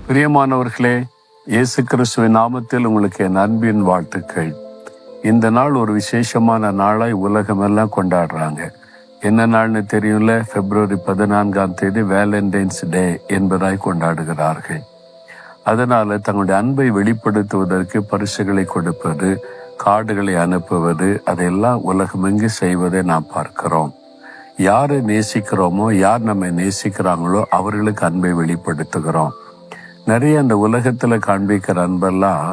பிரியமானவர்களே, இயேசு கிறிஸ்துவின் நாமத்தில் உங்களுக்கு என் அன்பின் வாழ்த்துக்கள். இந்த நாள் ஒரு விசேஷமான நாளாய் உலகமெல்லாம் கொண்டாடுறாங்க. என்ன நாள்னு தெரியும்ல? February 14 வேலண்டைன்ஸ் டே என்பதாய் கொண்டாடுகிறார்கள். அதனால தங்களுடைய அன்பை வெளிப்படுத்துவதற்கு பரிசுகளை கொடுப்பது, கார்டுகளை அனுப்புவது, அதையெல்லாம் உலகமெங்கு செய்வதை நாம் பார்க்கிறோம். யாரை நேசிக்கிறோமோ, யார் நம்மை நேசிக்கிறாங்களோ அவர்களுக்கு அன்பை வெளிப்படுத்துகிறோம். நிறைய அந்த உலகத்துல காண்பிக்கிற அன்பெல்லாம்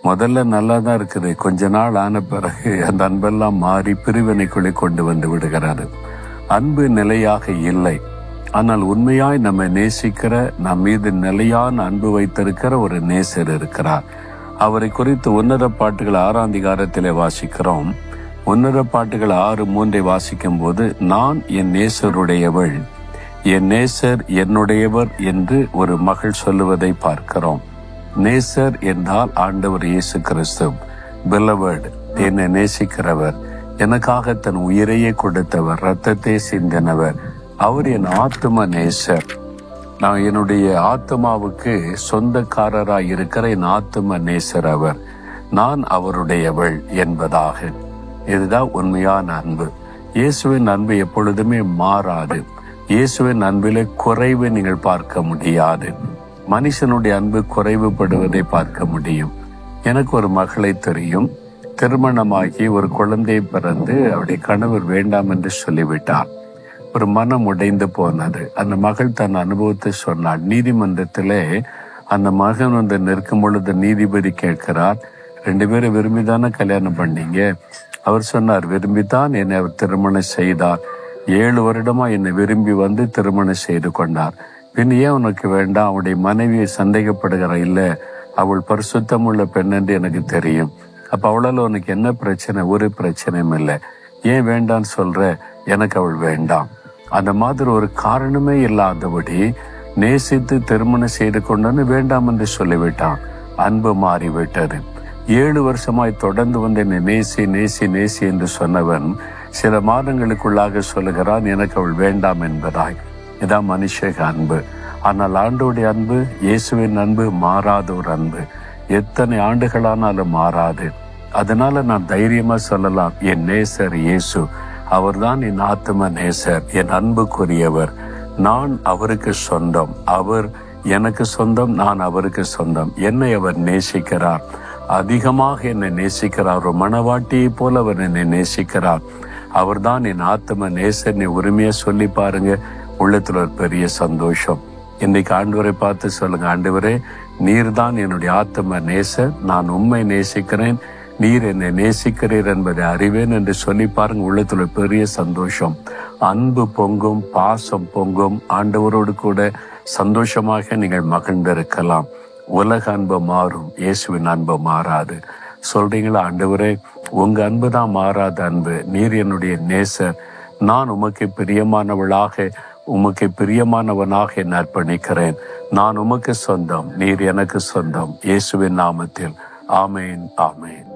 முதல்ல நல்லா தான் இருக்குது. கொஞ்ச நாள் ஆன பிறகு அந்த அன்பெல்லாம் மாறி பிரிவினைக்குள்ளே கொண்டு வந்து விடுகிறாரு. அன்பு நிலையாக இல்லை. ஆனால் உண்மையாய் நம்ம நேசிக்கிற, நம் மீது நிலையான அன்பு வைத்திருக்கிற ஒரு நேசர் இருக்கிறார். அவரை குறித்து உன்னத பாட்டுகள் 6ஆம் அதிகாரத்திலே வாசிக்கிறோம். உன்னத பாட்டுகள் 6:3 வாசிக்கும் போது, நான் என் நேசருடையவள், என் நேசர் என்னுடையவர் என்று ஒரு மகள் சொல்லுவதை பார்க்கிறோம். நேசர் என்றால் ஆண்டவர் இயேசு கிறிஸ்து. பிலவர்ட், என்னை நேசிக்கிறவர், எனக்காக தன் உயிரையே கொடுத்தவர், இரத்தத்தை சிந்தினவர். அவர் என் ஆத்தும நேசர். நான் என்னுடைய ஆத்மாவுக்கு சொந்தக்காரராய் இருக்கிற என் ஆத்தும நேசர் அவர். நான் அவருடையவள் என்பதாக. இதுதான் உண்மையான அன்பு. இயேசுவின் அன்பு எப்பொழுதுமே மாறாது. இயேசுவின் அன்பிலே குறைவு நீங்கள் பார்க்க முடியாது. மனுஷனுடைய அன்பு குறைவுபடுவதை பார்க்க முடியும். எனக்கு ஒரு மகளை தெரியும். திருமணமாகி ஒரு குழந்தை பிறந்து அவருடைய கணவர் வேண்டாம் என்று சொல்லிவிட்டார். ஒரு மனம் உடைந்து போனது. அந்த மகள் தன் அனுபவத்தை சொன்னாள். நீதிமன்றத்திலே அந்த மகன் வந்து நிற்கும் பொழுது நீதிபதி கேட்கிறார், 2 பேரும் விரும்பிதானே கல்யாணம் பண்ணீங்க? அவர் சொன்னார், விரும்பித்தான் என்னை அவர் திருமணம் செய்தார். 7 வருடமா என்னை விரும்பி வந்து திருமணம் செய்து கொண்டார். பின் ஏன் உனக்கு வேண்டாம்? அவருடைய மனைவியை சந்தேகப்படுகிற, இல்லை அவள் பரிசுத்தமுள்ள பெண் என்று எனக்கு தெரியும். அப்ப அவளால் உனக்கு என்ன பிரச்சனை? ஒரு பிரச்சனையும் இல்லை. ஏன் வேண்டான்னு சொல்ற? எனக்கு அவள் வேண்டாம். அந்த மாதிரி ஒரு காரணமே இல்லாதபடி நேசித்து திருமணம் செய்து கொண்டு வேண்டாம் என்று சொல்லிவிட்டான். அன்பு மாறிவிட்டது. 7 வருஷமாய் தொடர்ந்து வந்து என்னை நேசி நேசி நேசி என்று சொன்னவன் சில மாதங்களுக்குள்ளாக சொல்லுகிறான், எனக்கு அவள் வேண்டாம் என்பதாய். இதான் மனுஷக அன்பு. ஆனால் ஆண்டோடைய அன்பு, இயேசுவின் அன்பு மாறாத ஒரு அன்பு. எத்தனை ஆண்டுகளானாலும் மாறாது. அதனால நான் தைரியமா சொல்லலாம், என் நேசர் இயேசு. அவர்தான் என் ஆத்தும நேசர், என் அன்புக்குரியவர். நான் அவருக்கு சொந்தம், அவர் எனக்கு சொந்தம், நான் அவருக்கு சொந்தம். என்னை அவர் நேசிக்கிறார், அதிகமாக என்னை நேசிக்கிறார். ஒரு மணவாட்டியை போல அவர் என்னை நேசிக்கிறார். அவர்தான் என் ஆத்தும நேசர். நீ உரிமையா சொல்லி பாருங்க, உள்ளத்துல ஒரு பெரிய சந்தோஷம். இன்னைக்கு ஆண்டவரை பார்த்து சொல்லுங்க, ஆண்டவரே நீர் தான் என்னுடைய ஆத்தும நேசர், நான் உம்மை நேசிக்கிறேன், நீர் என்னை நேசிக்கிறீர் என்பதை அறிவேன் என்று சொல்லி பாருங்க. உள்ளத்துல பெரிய சந்தோஷம், அன்பு பொங்கும், பாசம் பொங்கும். ஆண்டவரோடு கூட சந்தோஷமாக நீங்கள் மகிழ்ந்திருக்கலாம். உலக அன்பு மாறும், இயேசுவின் அன்பு மாறாது. சொல்றீங்களா, ஆண்டவரே உங்க அன்பு தான் மாறாத அன்பு, நீர் என்னுடைய நேசர், நான் உமக்கு பிரியமானவளாக, உமக்கு பிரியமானவனாக என்னை அர்ப்பணிக்கிறேன். நான் உமக்கு சொந்தம், நீர் எனக்கு சொந்தம். இயேசுவின் நாமத்தில் ஆமேன், ஆமேன்.